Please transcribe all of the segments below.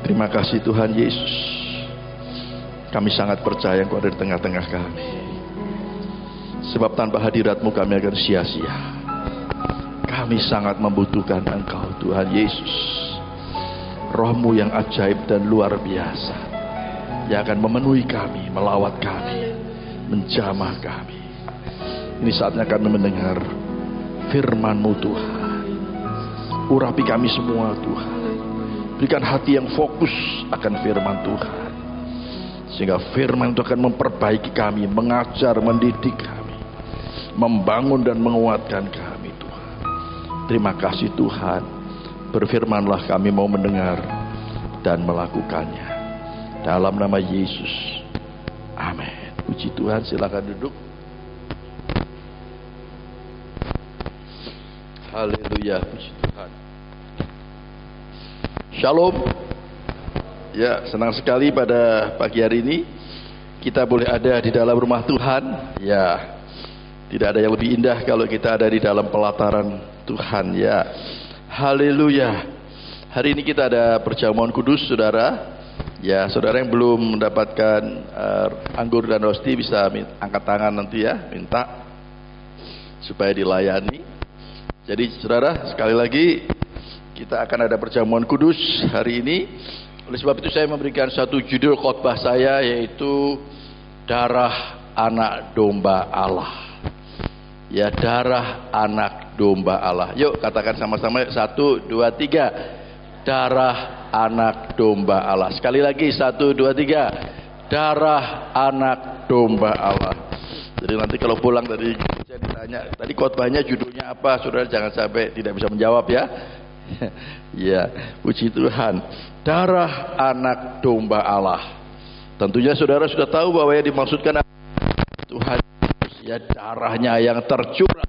Terima kasih Tuhan Yesus. Kami sangat percaya Engkau ada di tengah-tengah kami. Sebab tanpa hadirat-Mu kami akan sia-sia. Kami sangat membutuhkan Engkau Tuhan Yesus. Roh-Mu yang ajaib dan luar biasa, yang akan memenuhi kami, melawat kami, menjamah kami. Ini saatnya kami mendengar firman-Mu Tuhan. Urapi kami semua Tuhan. Berikan hati yang fokus akan firman Tuhan, sehingga firman itu akan memperbaiki kami, mengajar, mendidik kami, membangun dan menguatkan kami Tuhan. Terima kasih Tuhan. Berfirmanlah, kami mau mendengar dan melakukannya. Dalam nama Yesus. Amin. Puji Tuhan, silakan duduk. Haleluya, puji Tuhan. Shalom. Ya, senang sekali pada pagi hari ini kita boleh ada di dalam rumah Tuhan. Ya, tidak ada yang lebih indah kalau kita ada di dalam pelataran Tuhan. Ya, haleluya. Hari ini kita ada perjamuan kudus, saudara. Ya, saudara yang belum mendapatkan anggur dan rosti bisa angkat tangan nanti ya, minta supaya dilayani. Jadi saudara, sekali lagi kita akan ada perjamuan kudus hari ini. Oleh sebab itu saya memberikan satu judul khotbah saya, yaitu Darah Anak Domba Allah. Ya, darah anak domba Allah. Yuk katakan sama-sama, 1, 2, 3. Darah anak domba Allah. Sekali lagi, 1, 2, 3. Darah anak domba Allah. Jadi nanti kalau pulang dari saya ditanya, tadi khotbahnya judulnya apa? Saudara jangan sampai tidak bisa menjawab ya. Ya, puji Tuhan. Darah anak domba Allah. Tentunya saudara sudah tahu bahwa yang dimaksudkan Tuhan, ya, darahnya yang tercurah.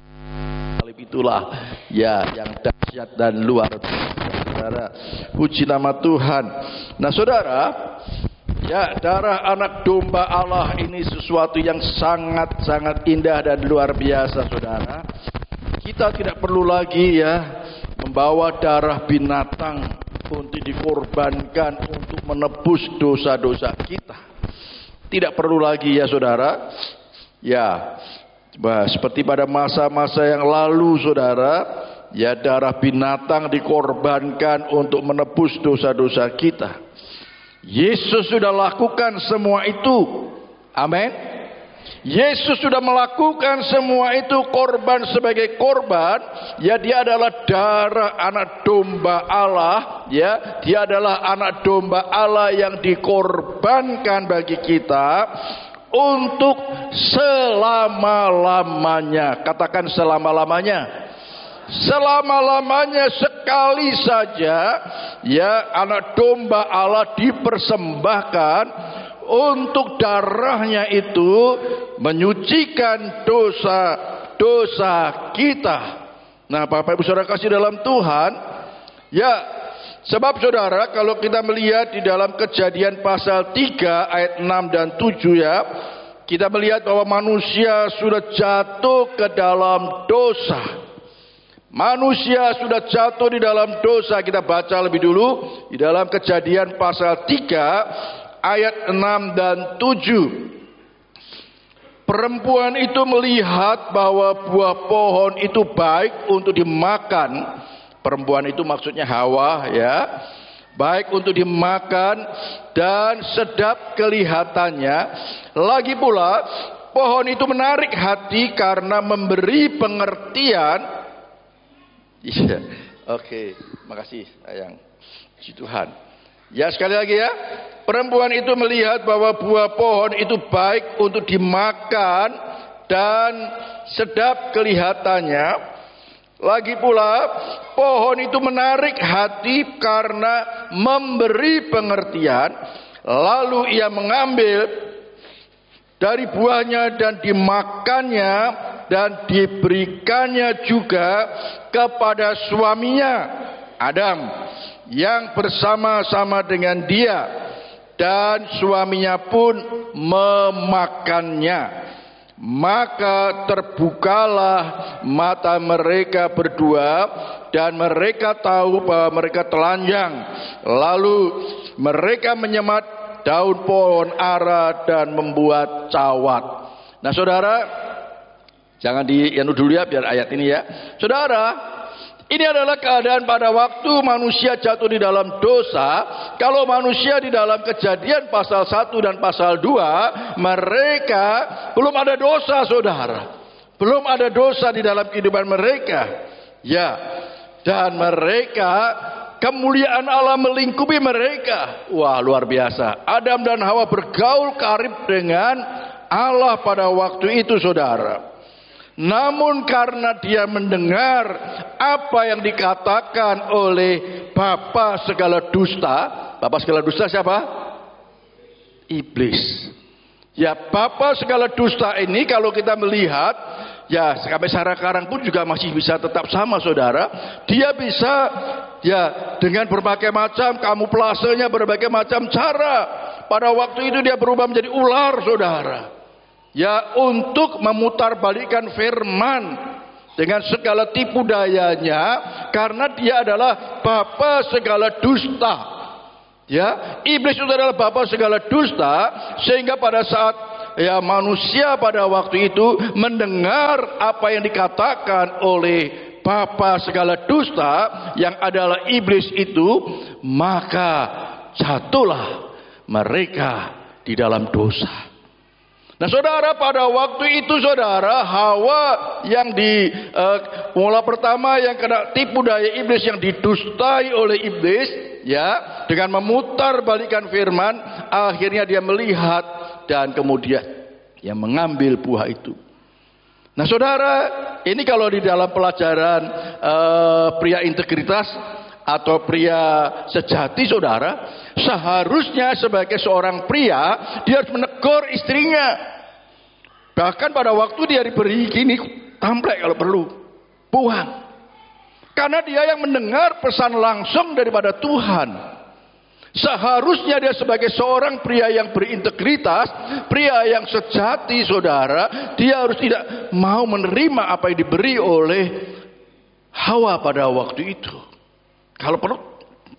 Itulah ya yang dahsyat dan luar biasa. Saudara, puji nama Tuhan. Nah saudara, ya, darah anak domba Allah ini sesuatu yang sangat-sangat indah dan luar biasa, saudara. Kita tidak perlu lagi ya membawa darah binatang untuk dikorbankan untuk menebus dosa-dosa kita. Tidak perlu lagi ya saudara. Ya, seperti pada masa-masa yang lalu saudara, ya, darah binatang dikorbankan untuk menebus dosa-dosa kita. Yesus sudah lakukan semua itu. Amin. Yesus sudah melakukan semua itu, korban sebagai korban. Ya, dia adalah darah anak domba Allah. Ya, dia adalah anak domba Allah yang dikorbankan bagi kita untuk selama-lamanya. Katakan selama-lamanya. Selama-lamanya, sekali saja ya anak domba Allah dipersembahkan untuk darahnya itu menyucikan dosa-dosa kita. Nah, Bapak Ibu Saudara kasih dalam Tuhan, ya, sebab saudara kalau kita melihat di dalam Kejadian pasal 3 ayat 6 dan 7 ya, kita melihat bahwa manusia sudah jatuh ke dalam dosa. Manusia sudah jatuh di dalam dosa. Kita baca lebih dulu di dalam Kejadian pasal 3 ayat 6 dan 7. Perempuan itu melihat bahwa buah pohon itu baik untuk dimakan. Perempuan itu maksudnya Hawa ya. Baik untuk dimakan dan sedap kelihatannya. Lagi pula pohon itu menarik hati karena memberi pengertian. Iya, oke, makasih sayang. Puji Tuhan. Ya, sekali lagi ya. Perempuan itu melihat bahwa buah pohon itu baik untuk dimakan dan sedap kelihatannya. Lagi pula pohon itu menarik hati karena memberi pengertian. Lalu ia mengambil dari buahnya dan dimakannya dan diberikannya juga kepada suaminya Adam yang bersama-sama dengan dia, dan suaminya pun memakannya. Maka terbukalah mata mereka berdua, dan mereka tahu bahwa mereka telanjang. Lalu mereka menyemat daun pohon ara dan membuat cawat. Nah saudara, jangan dianu dulu ya, biar ayat ini ya. Saudara, ini adalah keadaan pada waktu manusia jatuh di dalam dosa. Kalau manusia di dalam Kejadian pasal 1 dan pasal 2, mereka belum ada dosa, saudara. Belum ada dosa di dalam kehidupan mereka. Ya, dan mereka, kemuliaan Allah melingkupi mereka. Wah, luar biasa. Adam dan Hawa bergaul karib dengan Allah pada waktu itu, saudara. Namun karena dia mendengar apa yang dikatakan oleh bapa segala dusta. Bapa segala dusta siapa? Iblis. Ya, bapa segala dusta ini kalau kita melihat, ya sampai sekarang pun juga masih bisa tetap sama, saudara. Dia bisa ya dengan berbagai macam kamuflasenya, berbagai macam cara. Pada waktu itu dia berubah menjadi ular, saudara. Ya, untuk memutarbalikkan firman dengan segala tipu dayanya, karena dia adalah bapa segala dusta. Ya, iblis itu adalah bapa segala dusta, sehingga pada saat ya manusia pada waktu itu mendengar apa yang dikatakan oleh bapa segala dusta yang adalah iblis itu, maka jatuhlah mereka di dalam dosa. Nah saudara, pada waktu itu saudara, Hawa yang di mula pertama yang kena tipu daya iblis, yang didustai oleh iblis, ya, dengan memutar balikan firman, akhirnya dia melihat dan kemudian dia mengambil buah itu. Nah saudara, ini kalau di dalam pelajaran pria integritas atau pria sejati, saudara, seharusnya sebagai seorang pria dia harus menegur istrinya. Bahkan pada waktu dia diberi gini, tamplek kalau perlu, buang. Karena dia yang mendengar pesan langsung daripada Tuhan. Seharusnya dia sebagai seorang pria yang berintegritas, pria yang sejati, saudara, dia harus tidak mau menerima apa yang diberi oleh Hawa pada waktu itu. Kalau perlu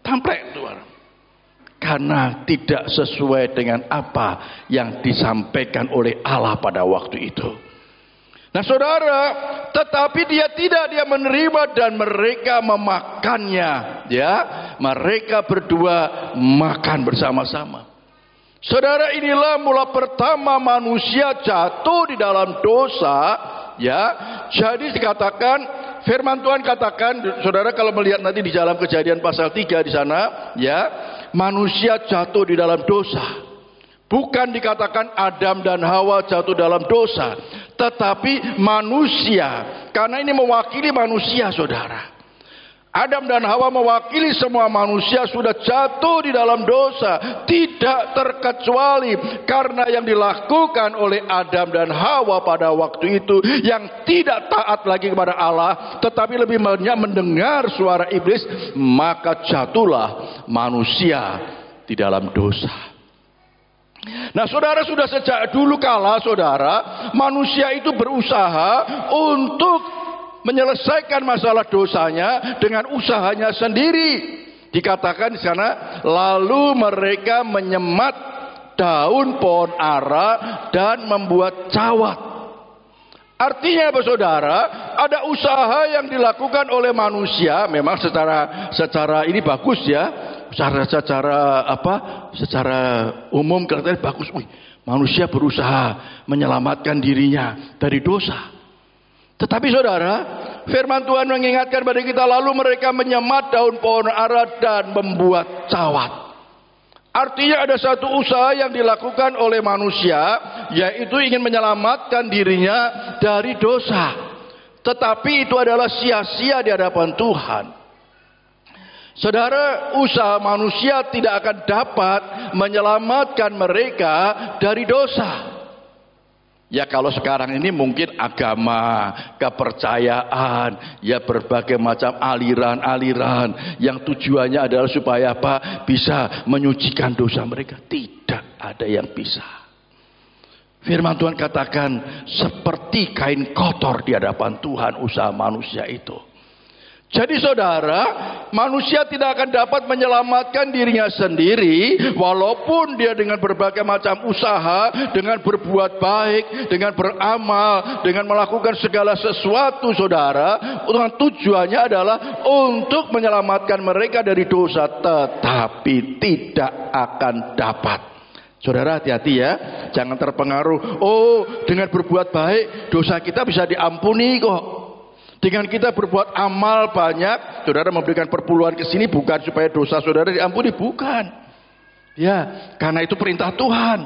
tamplek, saudara. Karena tidak sesuai dengan apa yang disampaikan oleh Allah pada waktu itu. Nah saudara, tetapi dia menerima dan mereka memakannya. Ya, mereka berdua makan bersama-sama. Saudara, inilah mula pertama manusia jatuh di dalam dosa. Ya, jadi dikatakan, firman Tuhan katakan, saudara kalau melihat nanti di dalam Kejadian pasal 3 di sana, ya, manusia jatuh di dalam dosa. Bukan dikatakan Adam dan Hawa jatuh dalam dosa, tetapi manusia, karena ini mewakili manusia, saudara. Adam dan Hawa mewakili semua manusia sudah jatuh di dalam dosa, tidak terkecuali karena yang dilakukan oleh Adam dan Hawa pada waktu itu yang tidak taat lagi kepada Allah, tetapi lebih banyak mendengar suara iblis, maka jatuhlah manusia di dalam dosa. Nah saudara, sudah sejak dulu kala, saudara, manusia itu berusaha untuk menyelesaikan masalah dosanya dengan usahanya sendiri. Dikatakan di sana, lalu mereka menyemat daun pohon ara dan membuat cawat. Artinya apa, saudara? Ada usaha yang dilakukan oleh manusia, memang secara ini bagus ya. Secara umum kelihatannya bagus. Manusia berusaha menyelamatkan dirinya dari dosa. Tetapi saudara, firman Tuhan mengingatkan pada kita, lalu mereka menyemat daun pohon ara dan membuat cawat. Artinya ada satu usaha yang dilakukan oleh manusia, yaitu ingin menyelamatkan dirinya dari dosa. Tetapi itu adalah sia-sia di hadapan Tuhan. Saudara, usaha manusia tidak akan dapat menyelamatkan mereka dari dosa. Ya kalau sekarang ini mungkin agama, kepercayaan, ya berbagai macam aliran-aliran yang tujuannya adalah supaya apa? Bisa menyucikan dosa mereka. Tidak ada yang bisa. Firman Tuhan katakan, seperti kain kotor di hadapan Tuhan usaha manusia itu. Jadi saudara, manusia tidak akan dapat menyelamatkan dirinya sendiri, walaupun dia dengan berbagai macam usaha, dengan berbuat baik, dengan beramal, dengan melakukan segala sesuatu saudara, dengan tujuannya adalah untuk menyelamatkan mereka dari dosa, tetapi tidak akan dapat. Saudara hati-hati ya, jangan terpengaruh, oh dengan berbuat baik dosa kita bisa diampuni kok. Dengan kita berbuat amal banyak, saudara memberikan perpuluhan ke sini bukan supaya dosa saudara diampuni, bukan. Ya, karena itu perintah Tuhan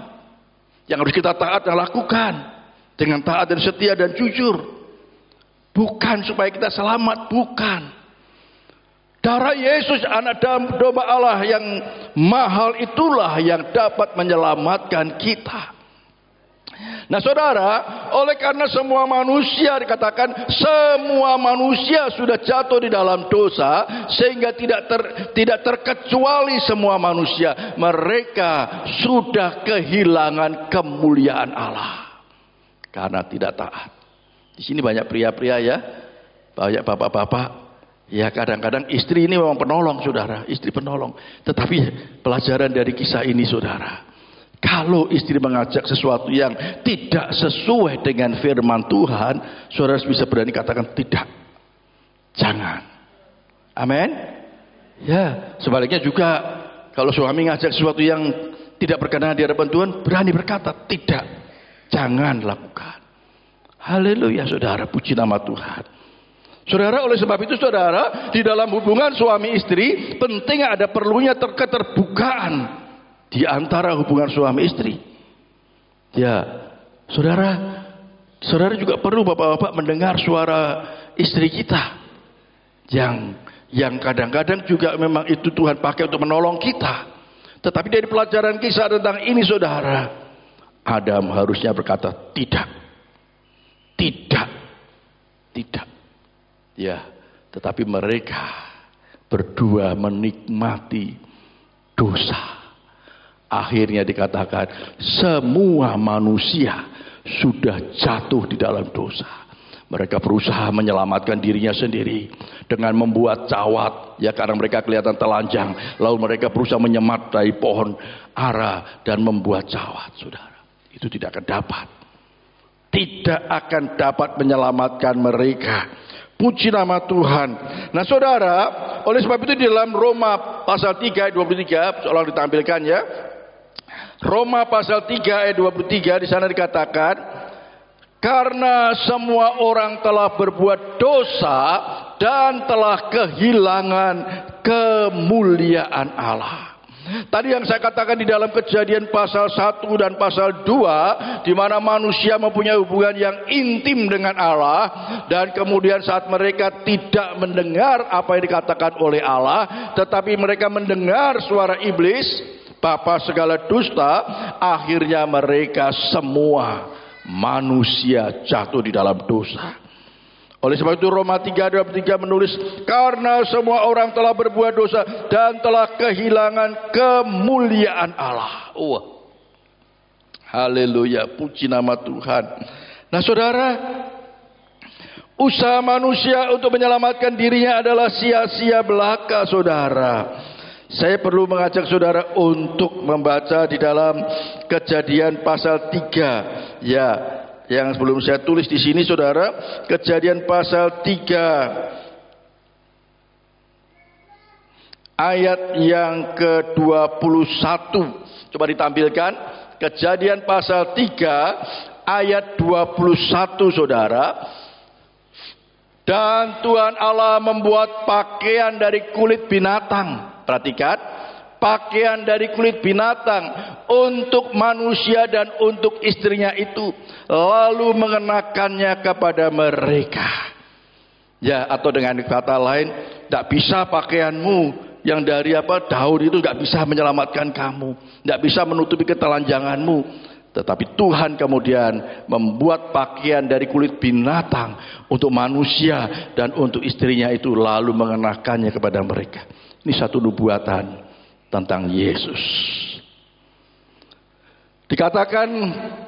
yang harus kita taat dan lakukan dengan taat dan setia dan jujur. Bukan supaya kita selamat, bukan. Darah Yesus anak domba Allah yang mahal itulah yang dapat menyelamatkan kita. Nah saudara, oleh karena semua manusia dikatakan semua manusia sudah jatuh di dalam dosa, sehingga tidak terkecuali semua manusia, mereka sudah kehilangan kemuliaan Allah karena tidak taat. Di sini banyak pria-pria ya, banyak bapak-bapak. Ya kadang-kadang istri ini memang penolong saudara, istri penolong. Tetapi pelajaran dari kisah ini saudara, kalau istri mengajak sesuatu yang tidak sesuai dengan firman Tuhan, saudara bisa berani katakan tidak. Jangan. Amin. Ya, sebaliknya juga kalau suami ngajak sesuatu yang tidak berkenan di hadapan Tuhan, berani berkata tidak. Jangan lakukan. Haleluya saudara, puji nama Tuhan. Saudara, oleh sebab itu saudara, di dalam hubungan suami istri penting ada perlunya keterbukaan di antara hubungan suami istri. Ya, saudara juga perlu bapak-bapak mendengar suara istri kita yang kadang-kadang juga memang itu Tuhan pakai untuk menolong kita. Tetapi dari pelajaran kisah tentang ini saudara, Adam harusnya berkata tidak. Ya, tetapi mereka berdua menikmati dosa. Akhirnya dikatakan semua manusia sudah jatuh di dalam dosa. Mereka berusaha menyelamatkan dirinya sendiri dengan membuat cawat, ya karena mereka kelihatan telanjang. Lalu mereka berusaha menyemat dari pohon ara dan membuat cawat, saudara. Itu tidak akan dapat. Tidak akan dapat menyelamatkan mereka. Puji nama Tuhan. Nah saudara, oleh sebab itu di dalam Roma pasal 3 ayat 23, seolah ditampilkan ya. Roma pasal 3 ayat 23 di sana dikatakan, karena semua orang telah berbuat dosa dan telah kehilangan kemuliaan Allah. Tadi yang saya katakan di dalam Kejadian pasal 1 dan pasal 2, di mana manusia mempunyai hubungan yang intim dengan Allah, dan kemudian saat mereka tidak mendengar apa yang dikatakan oleh Allah, tetapi mereka mendengar suara iblis, bapa segala dusta, akhirnya mereka semua manusia jatuh di dalam dosa. Oleh sebab itu Roma 3:23 menulis, karena semua orang telah berbuat dosa dan telah kehilangan kemuliaan Allah. Haleluya, puji nama Tuhan. Nah saudara, usaha manusia untuk menyelamatkan dirinya adalah sia-sia belaka saudara. Saya perlu mengajak saudara untuk membaca di dalam Kejadian pasal 3 ya. Yang sebelum saya tulis di sini saudara, Kejadian pasal 3 ayat yang ke-21. Coba ditampilkan Kejadian pasal 3 ayat 21 saudara. Dan Tuhan Allah membuat pakaian dari kulit binatang. Perhatikan, pakaian dari kulit binatang untuk manusia dan untuk istrinya itu, lalu mengenakannya kepada mereka. Ya, atau dengan kata lain, tidak bisa pakaianmu yang dari daun itu tidak bisa menyelamatkan kamu, tidak bisa menutupi ketelanjanganmu. Tetapi Tuhan kemudian membuat pakaian dari kulit binatang untuk manusia dan untuk istrinya itu, lalu mengenakannya kepada mereka. Ini satu nubuatan tentang Yesus. Dikatakan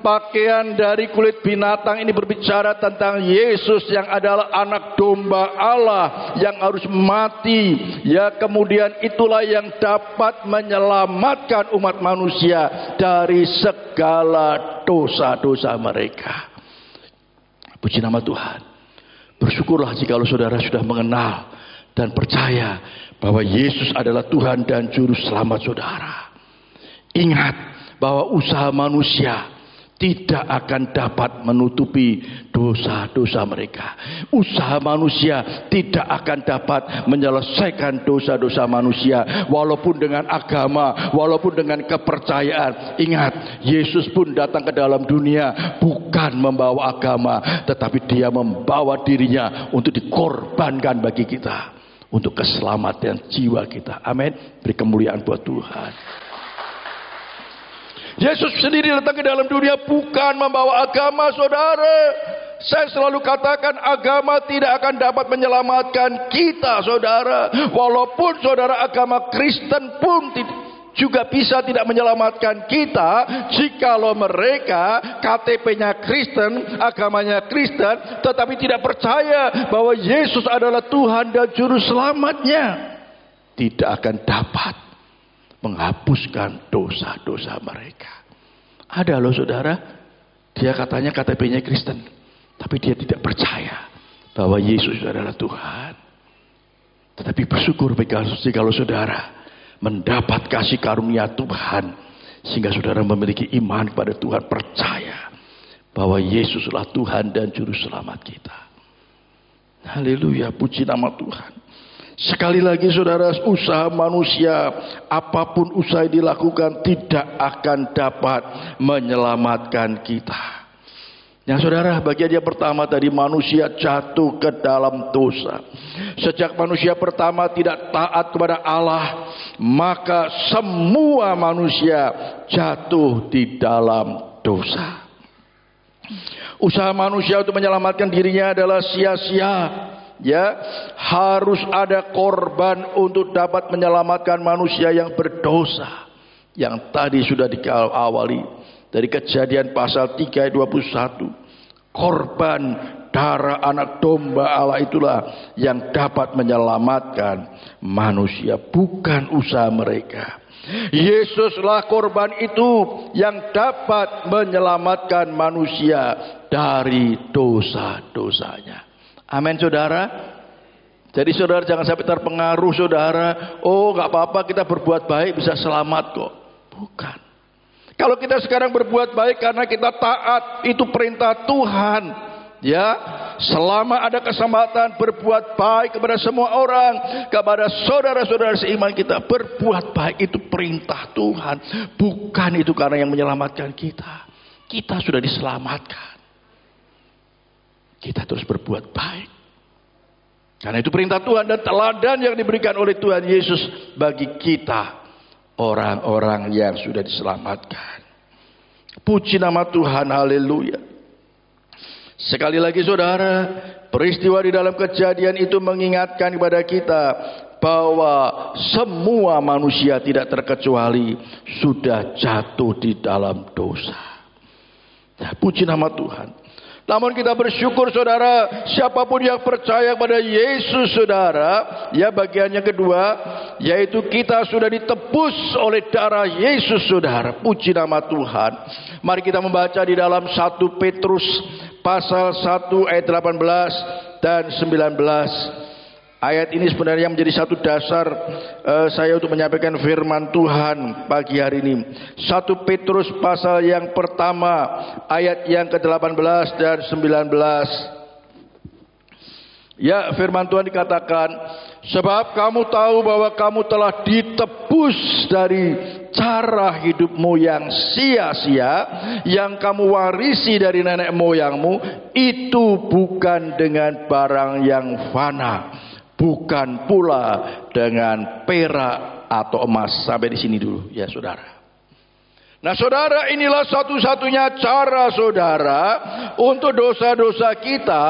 pakaian dari kulit binatang ini berbicara tentang Yesus yang adalah anak domba Allah yang harus mati. Ya, kemudian itulah yang dapat menyelamatkan umat manusia dari segala dosa-dosa mereka. Puji nama Tuhan. Bersyukurlah jika saudara sudah mengenal dan percaya bahwa Yesus adalah Tuhan dan Juru Selamat saudara. Ingat bahwa usaha manusia tidak akan dapat menutupi dosa-dosa mereka. Usaha manusia tidak akan dapat menyelesaikan dosa-dosa manusia, walaupun dengan agama, walaupun dengan kepercayaan. Ingat, Yesus pun datang ke dalam dunia bukan membawa agama, tetapi dia membawa dirinya untuk dikorbankan bagi kita, untuk keselamatan jiwa kita. Amin. Beri kemuliaan buat Tuhan. Yesus sendiri datang ke dalam dunia bukan membawa agama, saudara. Saya selalu katakan agama tidak akan dapat menyelamatkan kita, saudara. Walaupun saudara agama Kristen pun juga bisa tidak menyelamatkan kita, jikalau mereka KTP-nya Kristen, agamanya Kristen, tetapi tidak percaya bahwa Yesus adalah Tuhan dan Juru Selamatnya, tidak akan dapat menghapuskan dosa-dosa mereka. Ada loh saudara, dia katanya KTP-nya Kristen, tapi dia tidak percaya bahwa Yesus adalah Tuhan. Tetapi bersyukur kalau saudara mendapat kasih karunia Tuhan, sehingga saudara memiliki iman kepada Tuhan, percaya bahwa Yesuslah Tuhan dan Juru Selamat kita. Haleluya, puji nama Tuhan. Sekali lagi saudara, usaha manusia, apapun usaha yang dilakukan, tidak akan dapat menyelamatkan kita. Ya saudara, bagian yang pertama tadi, manusia jatuh ke dalam dosa. Sejak manusia pertama tidak taat kepada Allah, maka semua manusia jatuh di dalam dosa. Usaha manusia untuk menyelamatkan dirinya adalah sia-sia. Ya, harus ada korban untuk dapat menyelamatkan manusia yang berdosa. Yang tadi sudah diawali dari Kejadian pasal 3 ayat 21. Korban darah anak domba Allah itulah yang dapat menyelamatkan manusia, bukan usaha mereka. Yesuslah korban itu yang dapat menyelamatkan manusia dari dosa-dosanya. Amin saudara. Jadi saudara jangan sampai terpengaruh saudara. Oh gak apa-apa kita berbuat baik bisa selamat kok. Bukan. Kalau kita sekarang berbuat baik karena kita taat, itu perintah Tuhan. Ya, selama ada kesempatan berbuat baik kepada semua orang, kepada saudara-saudara seiman kita, berbuat baik itu perintah Tuhan. Bukan itu karena yang menyelamatkan kita. Kita sudah diselamatkan. Kita terus berbuat baik. Karena itu perintah Tuhan dan teladan yang diberikan oleh Tuhan Yesus bagi kita, orang-orang yang sudah diselamatkan. Puji nama Tuhan, haleluya. Sekali lagi saudara, peristiwa di dalam Kejadian itu mengingatkan kepada kita bahwa semua manusia tidak terkecuali sudah jatuh di dalam dosa. Nah, puji nama Tuhan. Namun kita bersyukur saudara, siapapun yang percaya kepada Yesus saudara, ya bagian yang kedua, yaitu kita sudah ditebus oleh darah Yesus saudara. Puji nama Tuhan. Mari kita membaca di dalam 1 Petrus pasal 1 ayat 18 dan 19. Ayat ini sebenarnya menjadi satu dasar saya untuk menyampaikan firman Tuhan pagi hari ini. 1 Petrus pasal yang pertama ayat yang ke-18 dan 19. Ya, firman Tuhan dikatakan, sebab kamu tahu bahwa kamu telah ditebus dari cara hidupmu yang sia-sia, yang kamu warisi dari nenek moyangmu, itu bukan dengan barang yang fana, bukan pula dengan perak atau emas. Sampai di sini dulu ya saudara. Nah saudara, inilah satu-satunya cara saudara untuk dosa-dosa kita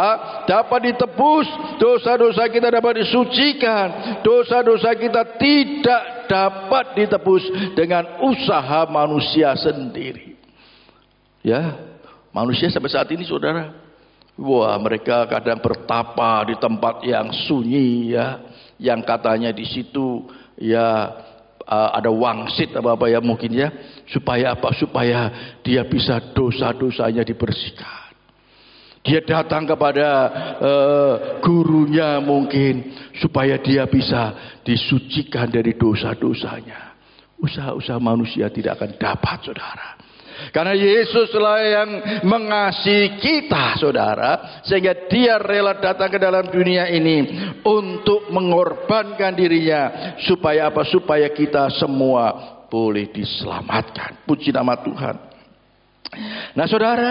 dapat ditebus, dosa-dosa kita dapat disucikan. Dosa-dosa kita tidak dapat ditebus dengan usaha manusia sendiri. Ya, manusia sampai saat ini saudara, wah mereka kadang bertapa di tempat yang sunyi ya, yang katanya di situ ya ada wangsit apa ya mungkin ya, supaya apa? Supaya dia bisa dosa-dosanya dibersihkan. Dia datang kepada gurunya mungkin supaya dia bisa disucikan dari dosa-dosanya. Usaha-usaha manusia tidak akan dapat saudara. Karena Yesuslah yang mengasihi kita saudara, sehingga dia rela datang ke dalam dunia ini untuk mengorbankan dirinya supaya apa? Supaya kita semua boleh diselamatkan. Puji nama Tuhan. Nah saudara,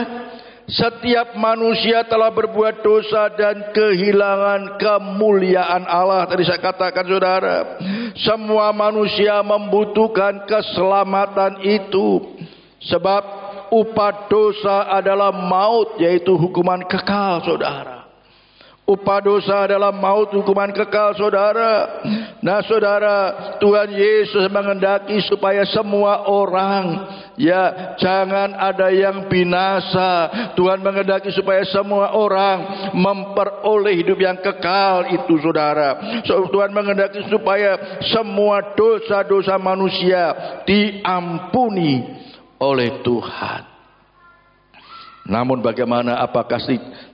setiap manusia telah berbuat dosa dan kehilangan kemuliaan Allah. Tadi saya katakan saudara, semua manusia membutuhkan keselamatan itu. Sebab upah dosa adalah maut, yaitu hukuman kekal saudara. Upah dosa adalah maut, hukuman kekal saudara. Nah saudara, Tuhan Yesus menghendaki supaya semua orang ya jangan ada yang binasa. Tuhan menghendaki supaya semua orang memperoleh hidup yang kekal itu saudara. Tuhan menghendaki supaya semua dosa-dosa manusia diampuni oleh Tuhan. Namun bagaimana, apakah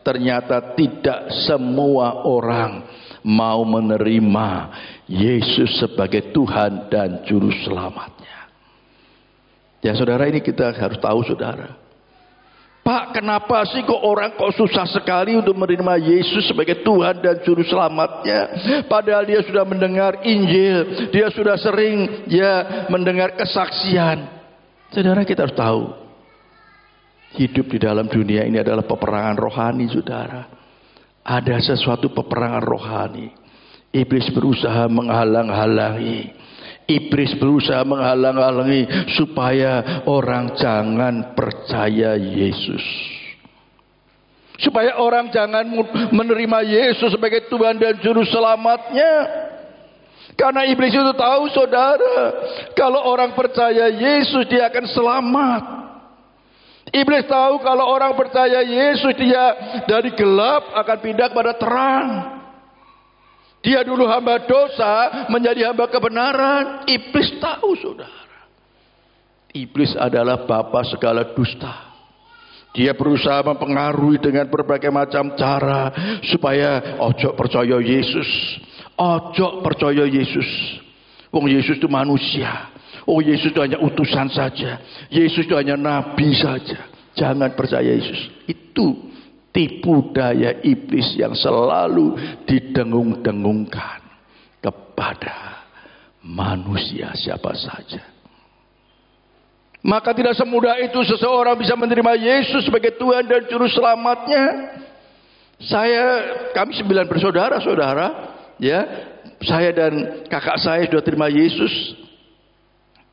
ternyata tidak semua orang mau menerima Yesus sebagai Tuhan dan Juru Selamatnya? Ya saudara, ini kita harus tahu saudara. Pak, kenapa sih kok orang kok susah sekali untuk menerima Yesus sebagai Tuhan dan Juru Selamatnya? Padahal dia sudah mendengar Injil, dia sudah sering ya mendengar kesaksian. Saudara, kita harus tahu, hidup di dalam dunia ini adalah peperangan rohani saudara. Ada sesuatu peperangan rohani. Iblis berusaha menghalang-halangi. Iblis berusaha menghalang-halangi supaya orang jangan percaya Yesus. Supaya orang jangan menerima Yesus sebagai Tuhan dan Juru Selamatnya. Karena iblis itu tahu saudara, kalau orang percaya Yesus dia akan selamat. Iblis tahu kalau orang percaya Yesus dia dari gelap akan pindah kepada terang. Dia dulu hamba dosa menjadi hamba kebenaran. Iblis tahu saudara. Iblis adalah bapa segala dusta. Dia berusaha mempengaruhi dengan berbagai macam cara supaya ojo percaya Yesus. Ojo percaya Yesus. Wong Yesus itu manusia. Oh Yesus itu hanya utusan saja. Yesus itu hanya nabi saja. Jangan percaya Yesus. Itu tipu daya iblis yang selalu didengung-dengungkan kepada manusia siapa saja. Maka tidak semudah itu seseorang bisa menerima Yesus sebagai Tuhan dan Juru Selamatnya. Kami 9 bersaudara, saudara. Ya, saya dan kakak saya sudah terima Yesus.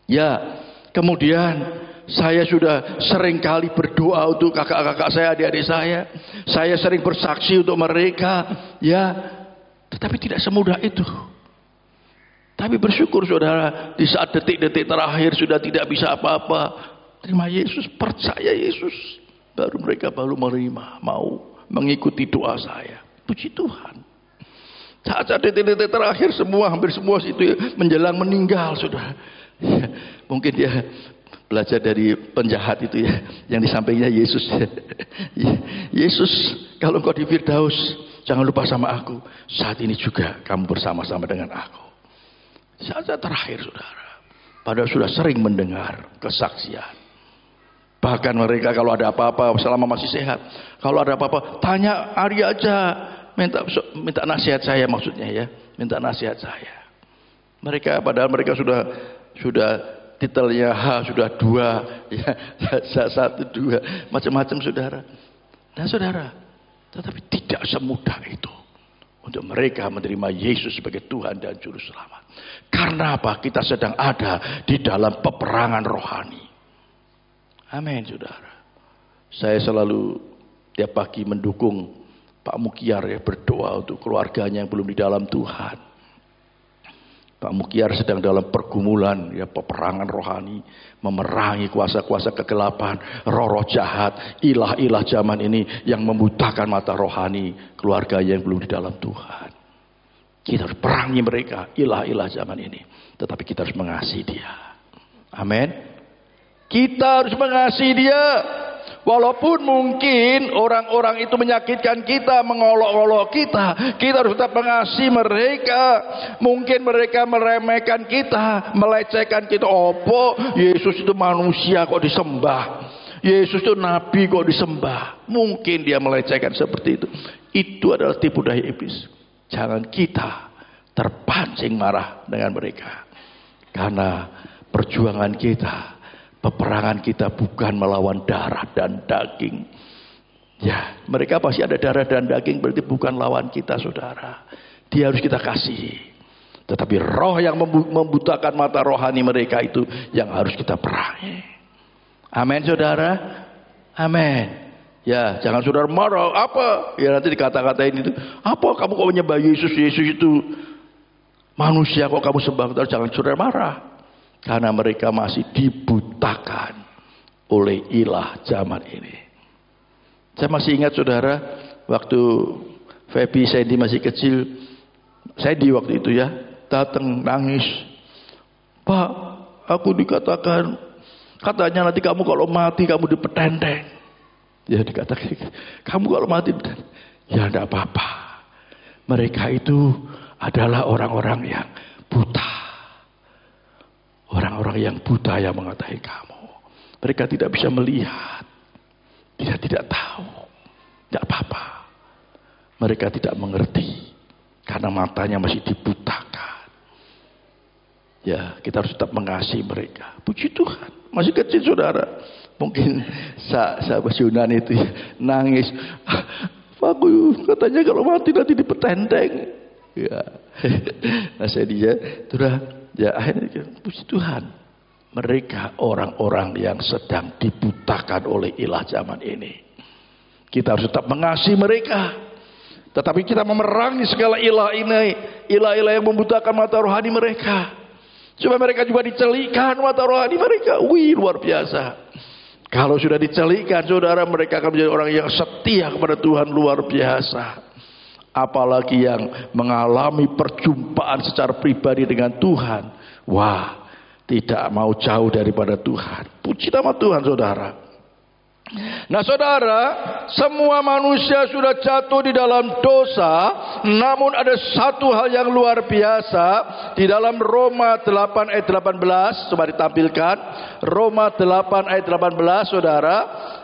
Ya, kemudian saya sudah sering kali berdoa untuk kakak-kakak saya, adik-adik saya. Saya sering bersaksi untuk mereka. Ya, tetapi tidak semudah itu. Tapi bersyukur saudara, di saat detik-detik terakhir sudah tidak bisa apa-apa, terima Yesus, percaya Yesus, baru mereka menerima, mau mengikuti doa saya. Puji Tuhan. Saat detik-detik terakhir hampir semua itu menjelang meninggal sudah. Ya, mungkin dia belajar dari penjahat itu ya, yang di sampingnya Yesus. Yesus, kalau engkau di Firdaus, jangan lupa sama aku. Saat ini juga kamu bersama-sama dengan aku. Saat terakhir saudara, padahal sudah sering mendengar kesaksian. Bahkan mereka kalau ada apa-apa selama masih sehat, kalau ada apa-apa tanya Ari aja. Minta nasihat saya, maksudnya ya, minta nasihat saya. Mereka padahal mereka sudah titelnya sudah 2 ya, 1 2 macam-macam saudara. Dan saudara, tetapi tidak semudah itu untuk mereka menerima Yesus sebagai Tuhan dan Juru Selamat. Karena apa? Kita sedang ada di dalam peperangan rohani. Amin saudara. Saya selalu tiap pagi mendukung Pak Mukiar ya, berdoa untuk keluarganya yang belum di dalam Tuhan. Pak Mukyar sedang dalam pergumulan, ya, peperangan rohani, memerangi kuasa-kuasa kegelapan, roh-roh jahat, ilah-ilah zaman ini yang membutakan mata rohani keluarga yang belum di dalam Tuhan. Kita harus perangi mereka, ilah-ilah zaman ini. Tetapi kita harus mengasihi dia. Amin. Kita harus mengasihi dia. Walaupun mungkin orang-orang itu menyakitkan kita, mengolok-olok kita, kita harus tetap mengasihi mereka. Mungkin mereka meremehkan kita, melecehkan kita. Opo, Yesus itu manusia kok disembah, Yesus itu nabi kok disembah. Mungkin dia melecehkan seperti itu. Itu adalah tipu daya iblis. Jangan kita terpancing marah dengan mereka. Karena perjuangan kita, peperangan kita bukan melawan darah dan daging. Ya, mereka pasti ada darah dan daging, berarti bukan lawan kita, saudara. Dia harus kita kasihi. Tetapi roh yang membutakan mata rohani mereka itu yang harus kita perangi. Amin, saudara. Amin. Ya, jangan saudara marah. Apa? Ya, nanti dikata-katain itu. Apa kamu kok menyembah Yesus? Yesus itu manusia kok kamu sembah? Jangan saudara marah. Karena mereka masih dibutakan oleh ilah zaman ini. Saya masih ingat, saudara, waktu Feby Sandy masih kecil, Sandy waktu itu ya, datang nangis. Pak, aku dikatakan, katanya nanti kamu kalau mati kamu dipetenteng. Ya, dikatakan, kamu kalau mati, ya tidak apa-apa. Mereka itu adalah orang-orang yang buta. Orang-orang yang buta yang mengatakan kamu. Mereka tidak bisa melihat. Dia tidak tahu. Tidak apa-apa. Mereka tidak mengerti. Karena matanya masih dibutakan. Ya, kita harus tetap mengasihi mereka. Puji Tuhan. Masih kecil, saudara. Mungkin sahabat Yunan itu nangis. Aku katanya kalau mati nanti dipetenteng. Ya. Nah, saya dia sudah. Ya, akhirnya puji Tuhan, mereka orang-orang yang sedang dibutakan oleh ilah zaman ini. Kita harus tetap mengasihi mereka, tetapi kita memerangi segala ilah ini, ilah-ilah yang membutakan mata rohani mereka, supaya mereka juga dicelikan mata rohani mereka. Wih, luar biasa. Kalau sudah dicelikan, saudara, mereka akan menjadi orang yang setia kepada Tuhan, luar biasa. Apalagi yang mengalami perjumpaan secara pribadi dengan Tuhan. Wah, tidak mau jauh daripada Tuhan. Puji nama Tuhan, saudara. Nah, saudara, semua manusia sudah jatuh di dalam dosa. Namun ada satu hal yang luar biasa. Di dalam Roma 8 ayat 18. Coba ditampilkan. Roma 8 ayat 18, saudara.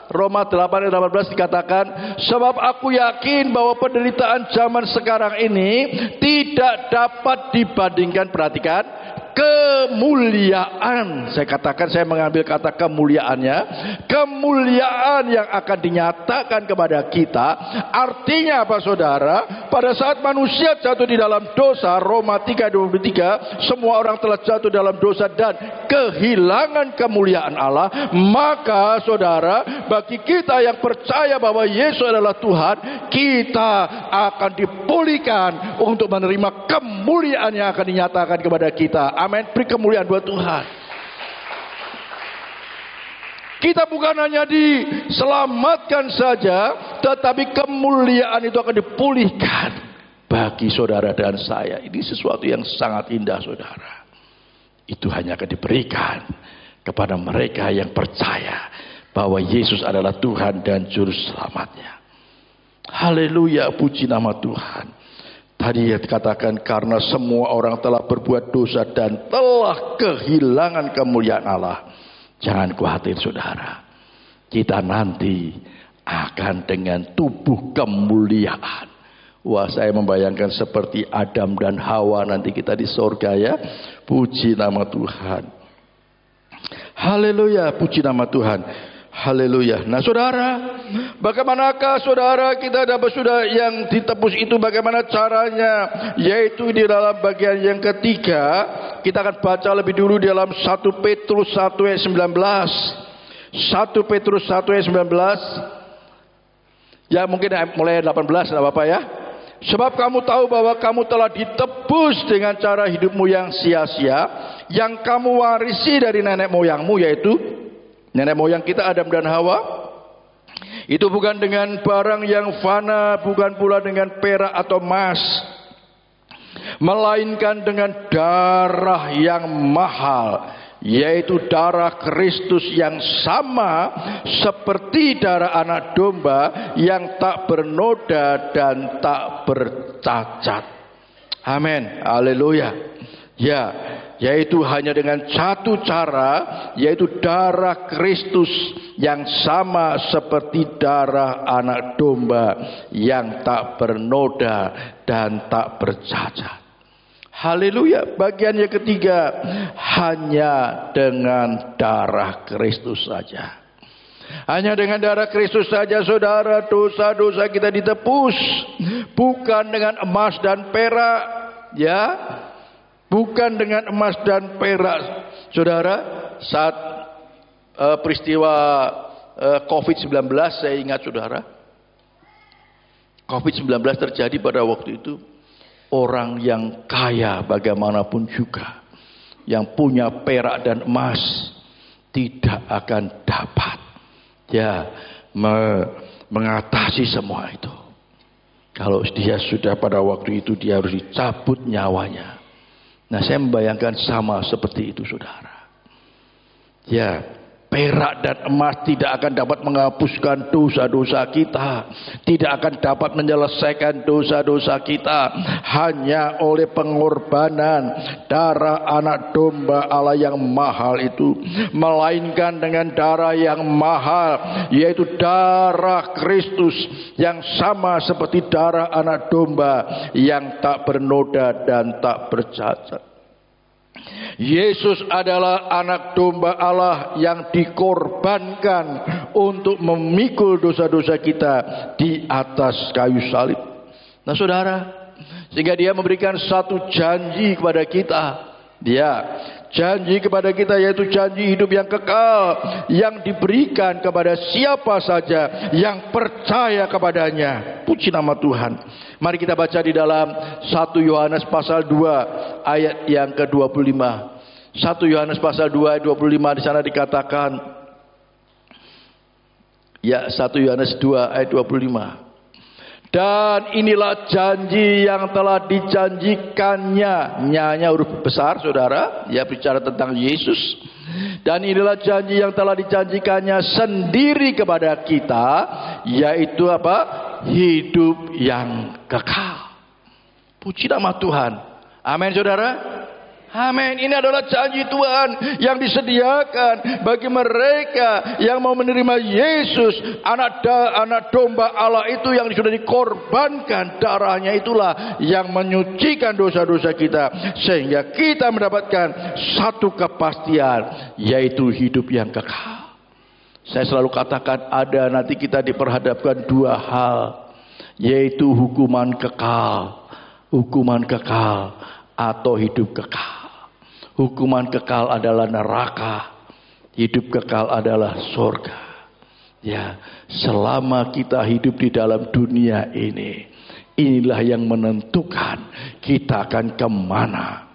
Roma 8 ayat 18 dikatakan, sebab aku yakin bahwa penderitaan zaman sekarang ini tidak dapat dibandingkan, perhatikan, kemuliaan. Saya katakan, saya mengambil kata kemuliaannya, kemuliaan yang akan dinyatakan kepada kita. Artinya apa, saudara? Pada saat manusia jatuh di dalam dosa, Roma 3:23, semua orang telah jatuh dalam dosa dan kehilangan kemuliaan Allah. Maka, saudara, bagi kita yang percaya bahwa Yesus adalah Tuhan, kita akan dipulihkan untuk menerima kemuliaan yang akan dinyatakan kepada kita. Amin. Beri kemuliaan buat Tuhan. Kita bukan hanya diselamatkan saja, tetapi kemuliaan itu akan dipulihkan bagi saudara dan saya. Ini sesuatu yang sangat indah, saudara. Itu hanya akan diberikan kepada mereka yang percaya bahwa Yesus adalah Tuhan dan Juru Selamatnya. Haleluya, puji nama Tuhan. Tadi dikatakan karena semua orang telah berbuat dosa dan telah kehilangan kemuliaan Allah. Jangan khawatir, saudara. Kita nanti akan dengan tubuh kemuliaan. Wah, saya membayangkan seperti Adam dan Hawa nanti kita di surga, ya. Puji nama Tuhan. Haleluya, puji nama Tuhan. Haleluya. Nah, saudara, bagaimanakah saudara kita dapat sudah yang ditebus itu, bagaimana caranya? Yaitu di dalam bagian yang ketiga, kita akan baca lebih dulu di dalam 1 Petrus 1 ayat 19. 1 Petrus 1 ayat 19. Ya, mungkin mulai 18 enggak apa-apa, ya. Sebab kamu tahu bahwa kamu telah ditebus dengan cara hidupmu yang sia-sia, yang kamu warisi dari nenek moyangmu, yaitu nenek moyang kita Adam dan Hawa. Itu bukan dengan barang yang fana, bukan pula dengan perak atau emas, melainkan dengan darah yang mahal, yaitu darah Kristus yang sama seperti darah anak domba yang tak bernoda dan tak bercacat. Amin. Haleluya. Ya, yaitu hanya dengan satu cara, yaitu darah Kristus yang sama seperti darah anak domba yang tak bernoda dan tak bercacat. Haleluya. Bagian yang ketiga, hanya dengan darah Kristus saja. Hanya dengan darah Kristus saja, saudara, dosa-dosa kita ditebus. Bukan dengan emas dan perak, ya. Bukan dengan emas dan perak. Saudara, saat peristiwa COVID-19, saya ingat saudara, COVID-19 terjadi pada waktu itu. Orang yang kaya bagaimanapun juga, yang punya perak dan emas, tidak akan dapat mengatasi semua itu. Kalau dia sudah pada waktu itu dia harus dicabut nyawanya. Nah, saya membayangkan sama seperti itu saudara. Ya, perak dan emas tidak akan dapat menghapuskan dosa-dosa kita, tidak akan dapat menyelesaikan dosa-dosa kita. Hanya oleh pengorbanan darah anak domba Allah yang mahal itu, melainkan dengan darah yang mahal, yaitu darah Kristus yang sama seperti darah anak domba yang tak bernoda dan tak bercacat. Yesus adalah anak domba Allah yang dikorbankan untuk memikul dosa-dosa kita di atas kayu salib. Nah saudara, sehingga dia memberikan satu janji kepada kita. Dia janji kepada kita, yaitu janji hidup yang kekal, yang diberikan kepada siapa saja yang percaya kepadanya. Puji nama Tuhan. Mari kita baca di dalam 1 Yohanes pasal 2 ayat yang ke-25. 1 Yohanes pasal 2 ayat 25, di sana dikatakan, ya, 1 Yohanes 2 ayat 25. Dan inilah janji yang telah dijanjikannya. Nyanya huruf besar saudara, ya, bicara tentang Yesus. Dan inilah janji yang telah dijanjikannya sendiri kepada kita, yaitu apa? Hidup yang kekal. Puji nama Tuhan. Amin saudara. Amin. Ini adalah janji Tuhan yang disediakan bagi mereka yang mau menerima Yesus, anak domba Allah itu yang sudah dikorbankan. Darahnya itulah yang menyucikan dosa-dosa kita, sehingga kita mendapatkan satu kepastian, yaitu hidup yang kekal. Saya selalu katakan, ada nanti kita diperhadapkan dua hal, yaitu hukuman kekal atau hidup kekal. Hukuman kekal adalah neraka, hidup kekal adalah surga. Ya, selama kita hidup di dalam dunia ini, inilah yang menentukan kita akan kemana.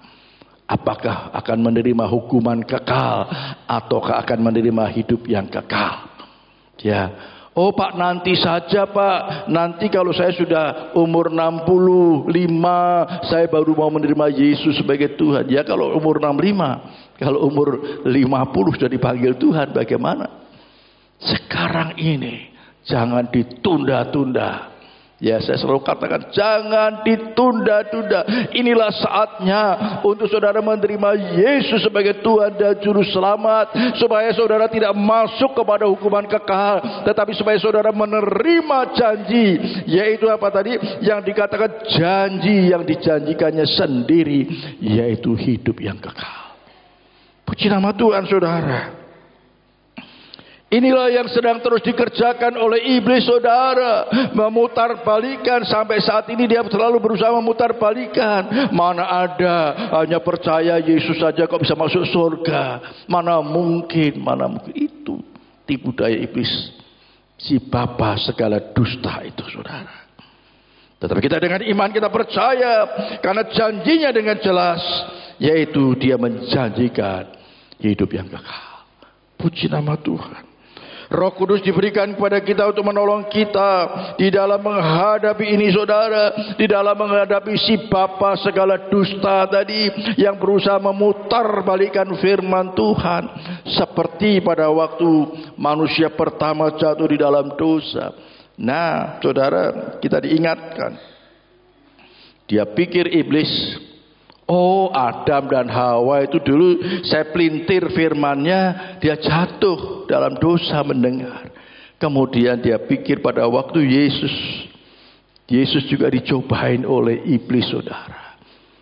Apakah akan menerima hukuman kekal ataukah akan menerima hidup yang kekal? Ya. Oh Pak, nanti saja Pak. Nanti kalau saya sudah umur 65, saya baru mau menerima Yesus sebagai Tuhan. Ya, kalau umur 65, kalau umur 50 sudah dipanggil Tuhan, bagaimana? Sekarang ini jangan ditunda-tunda. Ya, saya selalu katakan, jangan ditunda-tunda. Inilah saatnya untuk saudara menerima Yesus sebagai Tuhan dan Juru Selamat, supaya saudara tidak masuk kepada hukuman kekal, tetapi supaya saudara menerima janji, yaitu apa tadi yang dikatakan, janji yang dijanjikannya sendiri, yaitu hidup yang kekal. Puji nama Tuhan saudara. Inilah yang sedang terus dikerjakan oleh iblis saudara, memutarbalikkan. Sampai saat ini dia selalu berusaha memutarbalikkan. Mana ada, hanya percaya Yesus saja kok bisa masuk surga. Mana mungkin itu tipu daya iblis, si bapa segala dusta itu saudara. Tetapi kita dengan iman kita percaya, karena janjinya dengan jelas, yaitu dia menjanjikan hidup yang kekal. Puji nama Tuhan. Roh Kudus diberikan kepada kita untuk menolong kita di dalam menghadapi ini, saudara, di dalam menghadapi si bapa segala dusta tadi yang berusaha memutarbalikkan firman Tuhan, seperti pada waktu manusia pertama jatuh di dalam dosa. Nah, saudara, kita diingatkan, dia pikir iblis, oh, Adam dan Hawa itu dulu saya pelintir firmannya, dia jatuh dalam dosa mendengar. Kemudian dia pikir pada waktu Yesus juga dicobain oleh iblis, saudara.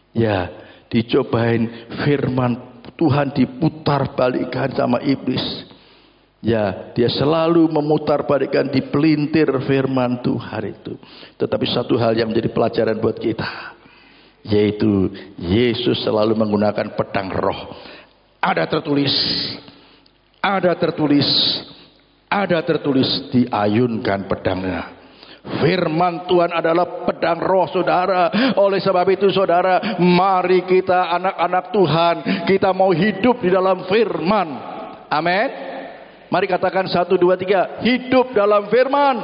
Ya, dicobain firman Tuhan diputar balikan sama iblis. Ya, dia selalu memutar balikan, dipelintir firman Tuhan itu. Tetapi satu hal yang menjadi pelajaran buat kita, yaitu Yesus selalu menggunakan pedang roh. Ada tertulis, diayunkan pedangnya. Firman Tuhan adalah pedang roh, saudara. Oleh sebab itu, saudara, mari kita anak-anak Tuhan, kita mau hidup di dalam firman. Amin. Mari katakan 1, 2, 3, hidup dalam firman.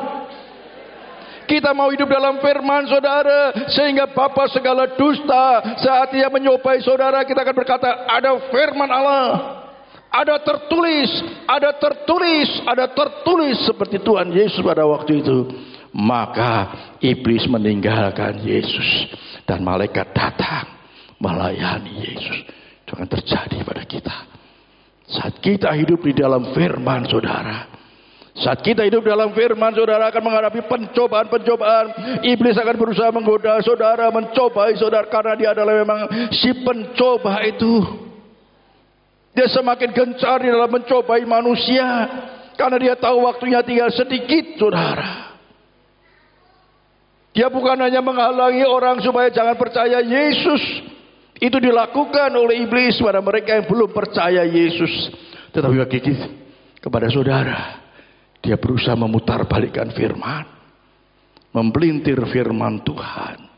Kita mau hidup dalam firman, saudara, sehingga bapa segala dusta saat dia menyobai saudara, kita akan berkata, ada firman Allah, ada tertulis seperti Tuhan Yesus pada waktu itu. Maka iblis meninggalkan Yesus dan malaikat datang melayani Yesus. Itu akan terjadi pada kita saat kita hidup di dalam firman, saudara. Saat kita hidup dalam firman, saudara akan menghadapi pencobaan-pencobaan. Iblis akan berusaha menggoda saudara, mencobai saudara, karena dia adalah memang si pencoba itu. Dia semakin gencar di dalam mencobai manusia, karena dia tahu waktunya tinggal sedikit, saudara. Dia bukan hanya menghalangi orang supaya jangan percaya Yesus. Itu dilakukan oleh iblis pada mereka yang belum percaya Yesus. Tetapi bagi kita, kepada saudara, dia berusaha memutarbalikkan firman, mempelintir firman Tuhan.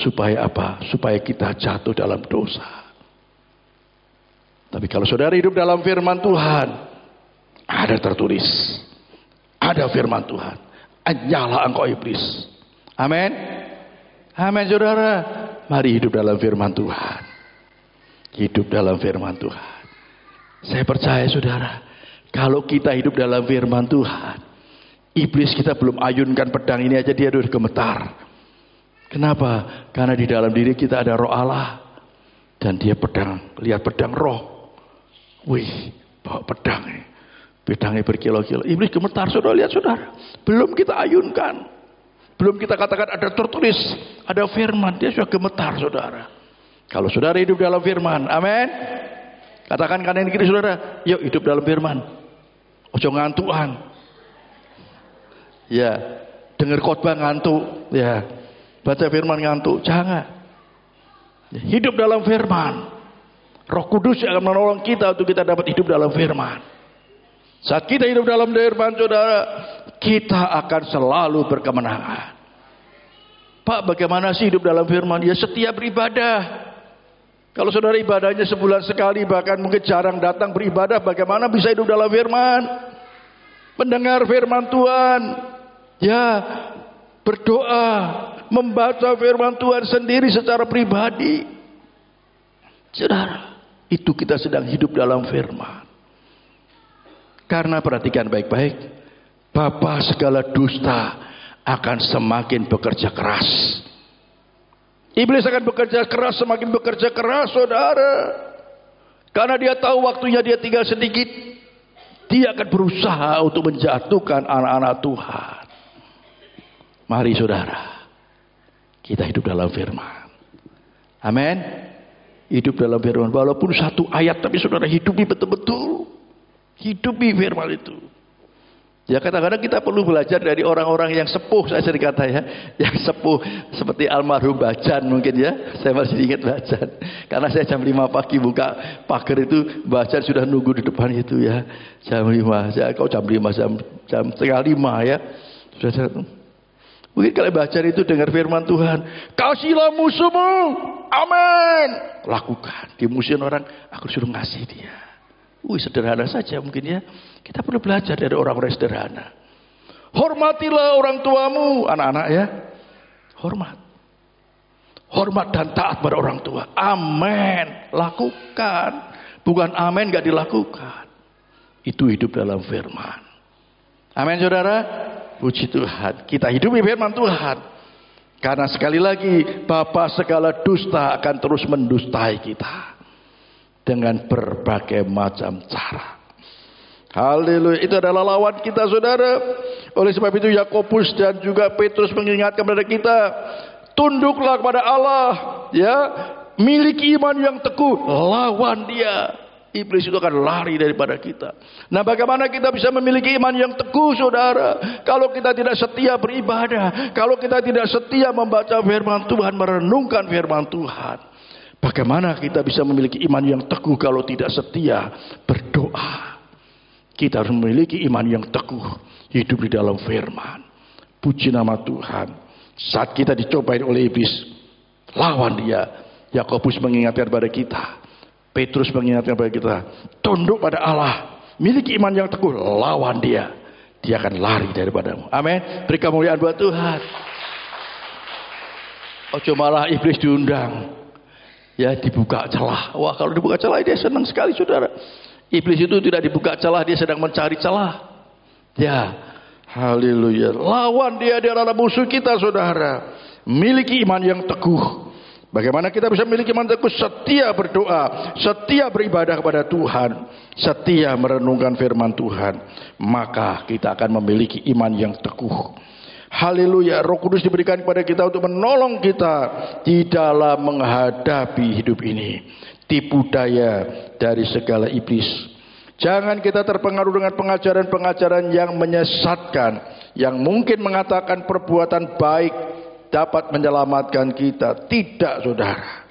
Supaya apa? Supaya kita jatuh dalam dosa. Tapi kalau saudara hidup dalam firman Tuhan, ada tertulis, ada firman Tuhan, anyalah engkau iblis. Amin. Amin, saudara. Mari hidup dalam firman Tuhan. Hidup dalam firman Tuhan. Saya percaya, saudara, kalau kita hidup dalam firman Tuhan, iblis kita belum ayunkan pedang ini aja dia udah gemetar. Kenapa? Karena di dalam diri kita ada roh Allah. Dan dia lihat pedang roh. Wih, bawa pedang nih. Pedangnya berkilo-kilo. Iblis gemetar, saudara, lihat, saudara. Belum kita ayunkan. Belum kita katakan ada tertulis, ada firman, dia sudah gemetar, saudara. Kalau saudara hidup dalam firman, amin. Katakan kanan kiri saudara, yuk hidup dalam firman. Ojo ngantuan. Ya, dengar khotbah ngantuk, ya. Baca firman ngantuk, jangan. Hidup dalam firman. Roh Kudus yang akan menolong kita untuk kita dapat hidup dalam firman. Saat kita hidup dalam firman, saudara, kita akan selalu berkemenangan. Pak, bagaimana sih hidup dalam firman? Ya, setiap beribadah. Kalau saudara ibadahnya sebulan sekali, bahkan mungkin jarang datang beribadah, bagaimana bisa hidup dalam firman? Mendengar firman Tuhan, ya, berdoa, membaca firman Tuhan sendiri secara pribadi. Saudara, itu kita sedang hidup dalam firman. Karena perhatikan baik-baik, bapa segala dusta akan semakin bekerja keras. Iblis akan bekerja keras, semakin bekerja keras, saudara. Karena dia tahu waktunya dia tinggal sedikit. Dia akan berusaha untuk menjatuhkan anak-anak Tuhan. Mari, saudara, kita hidup dalam firman. Amin. Hidup dalam firman. Walaupun satu ayat, tapi saudara hidupi betul-betul. Hidupi firman itu. Ya, kadang-kadang kita perlu belajar dari orang-orang yang sepuh, saya sering kata ya, yang sepuh seperti almarhum Bajan mungkin ya, saya masih ingat Bajan. Karena saya jam 5 pagi buka pagar itu, Bajan sudah nunggu di depan itu ya, jam 5, kau jam 5, jam setengah 5 ya, sudah Mungkin kalian baca itu dengar firman Tuhan, kasihlah musuhmu, amin. Lakukan, dimusuhin orang, aku suruh ngasih dia. Sederhana saja mungkin ya. Kita perlu belajar dari orang-orang sederhana. Hormatilah orang tuamu, anak-anak ya. Hormat. Hormat dan taat pada orang tua. Amin. Lakukan. Bukan amin gak dilakukan. Itu hidup dalam firman. Amin saudara. Puji Tuhan. Kita hidup di firman Tuhan. Karena sekali lagi, Bapa segala dusta akan terus mendustai kita. Dengan berbagai macam cara. Haleluya. Itu adalah lawan kita saudara. Oleh sebab itu Yakobus dan juga Petrus mengingatkan kepada kita. Tunduklah kepada Allah. Ya. Miliki iman yang teguh. Lawan dia. Iblis itu akan lari daripada kita. Nah bagaimana kita bisa memiliki iman yang teguh saudara. Kalau kita tidak setia beribadah. Kalau kita tidak setia membaca firman Tuhan. Merenungkan firman Tuhan. Bagaimana kita bisa memiliki iman yang teguh kalau tidak setia berdoa. Kita harus memiliki iman yang teguh. Hidup di dalam firman. Puji nama Tuhan. Saat kita dicobain oleh iblis. Lawan dia. Yakobus mengingatkan kepada kita. Petrus mengingatkan kepada kita. Tunduk pada Allah. Miliki iman yang teguh. Lawan dia. Dia akan lari daripadamu. Amin. Beri kemuliaan buat Tuhan. Ojo malah iblis diundang. Ya dibuka celah. Wah kalau dibuka celah dia senang sekali saudara. Iblis itu tidak dibuka celah, dia sedang mencari celah. Ya, haleluya. Lawan dia adalah musuh kita saudara. Miliki iman yang teguh. Bagaimana kita bisa memiliki iman teguh? Setia berdoa, setia beribadah kepada Tuhan, setia merenungkan firman Tuhan. Maka kita akan memiliki iman yang teguh. Haleluya. Roh Kudus diberikan kepada kita untuk menolong kita di dalam menghadapi hidup ini. Tipu daya dari segala iblis. Jangan kita terpengaruh dengan pengajaran-pengajaran yang menyesatkan, yang mungkin mengatakan perbuatan baik dapat menyelamatkan kita. Tidak saudara.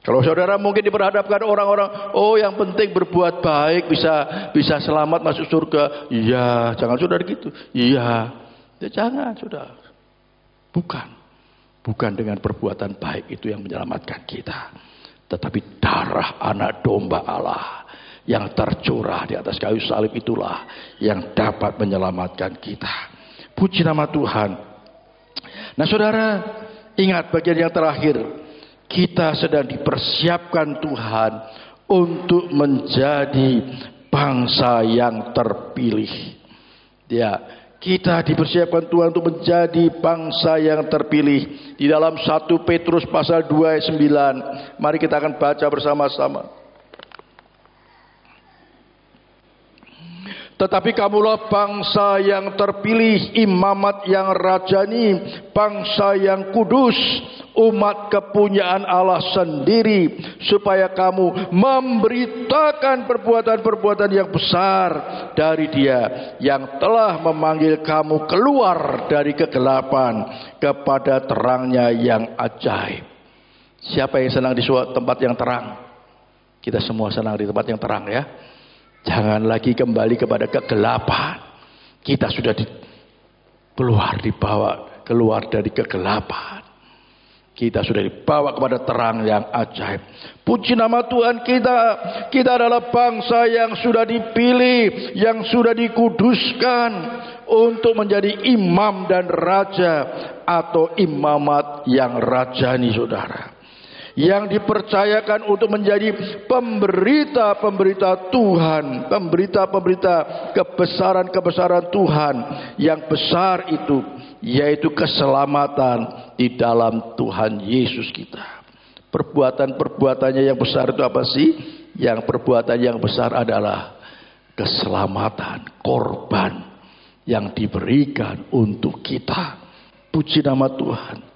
Kalau saudara mungkin diperhadapkan orang-orang, oh yang penting berbuat baik bisa selamat masuk surga. Iya, jangan saudara gitu. Iya, ya, jangan saudara. Bukan dengan perbuatan baik itu yang menyelamatkan kita. Tetapi darah anak domba Allah yang tercurah di atas kayu salib itulah yang dapat menyelamatkan kita. Puji nama Tuhan. Nah saudara, ingat bagian yang terakhir. Kita sedang dipersiapkan Tuhan untuk menjadi bangsa yang terpilih. Ya, kita dipersiapkan Tuhan untuk menjadi bangsa yang terpilih. Di dalam 1 Petrus pasal 2 ayat 9. Mari kita akan baca bersama-sama. Tetapi kamulah bangsa yang terpilih, imamat yang rajani, bangsa yang kudus, umat kepunyaan Allah sendiri, supaya kamu memberitakan perbuatan-perbuatan yang besar dari Dia yang telah memanggil kamu keluar dari kegelapan kepada terangnya yang ajaib. Siapa yang senang di suatu tempat yang terang? Kita semua senang di tempat yang terang ya. Jangan lagi kembali kepada kegelapan. Kita sudah dibawa keluar dari kegelapan. Kita sudah dibawa kepada terang yang ajaib. Puji nama Tuhan kita. Kita adalah bangsa yang sudah dipilih, yang sudah dikuduskan untuk menjadi imam dan raja atau imamat yang rajani saudara. Yang dipercayakan untuk menjadi pemberita-pemberita Tuhan, pemberita-pemberita kebesaran-kebesaran Tuhan yang besar itu, yaitu keselamatan di dalam Tuhan Yesus kita. Perbuatan-perbuatannya yang besar itu apa sih? Yang perbuatan yang besar adalah keselamatan, korban yang diberikan untuk kita. Puji nama Tuhan.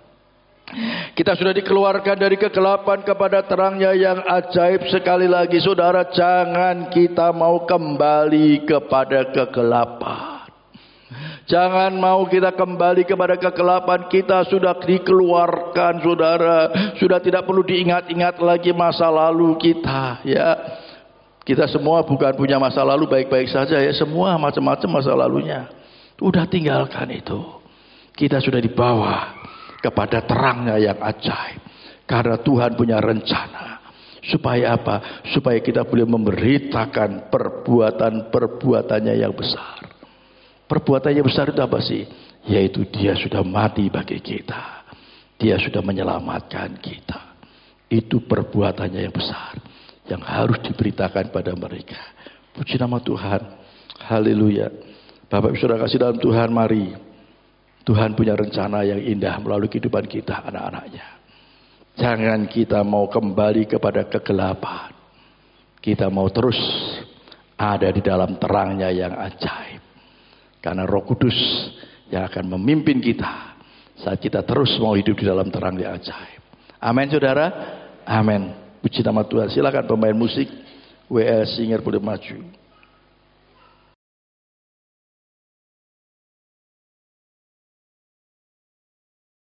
Kita sudah dikeluarkan dari kegelapan kepada terangnya yang ajaib. Sekali lagi saudara, jangan kita mau kembali kepada kegelapan. Jangan mau kita kembali kepada kegelapan. Kita sudah dikeluarkan saudara. Sudah tidak perlu diingat-ingat lagi masa lalu kita ya. Kita semua bukan punya masa lalu baik-baik saja ya. Semua macam-macam masa lalunya. Udah tinggalkan itu. Kita sudah dibawa kepada terangnya yang ajaib. Karena Tuhan punya rencana. Supaya apa? Supaya kita boleh memberitakan perbuatan-perbuatannya yang besar. Perbuatannya besar itu apa sih? Yaitu dia sudah mati bagi kita. Dia sudah menyelamatkan kita. Itu perbuatannya yang besar. Yang harus diberitakan pada mereka. Puji nama Tuhan. Haleluya. Bapak Ibu Saudara kasih dalam Tuhan, mari. Tuhan punya rencana yang indah melalui kehidupan kita, anak-anaknya. Jangan kita mau kembali kepada kegelapan. Kita mau terus ada di dalam terangnya yang ajaib. Karena Roh Kudus yang akan memimpin kita saat kita terus mau hidup di dalam terang yang ajaib. Amin saudara. Amin. Puji nama Tuhan. Silakan pemain musik WL Singer boleh maju.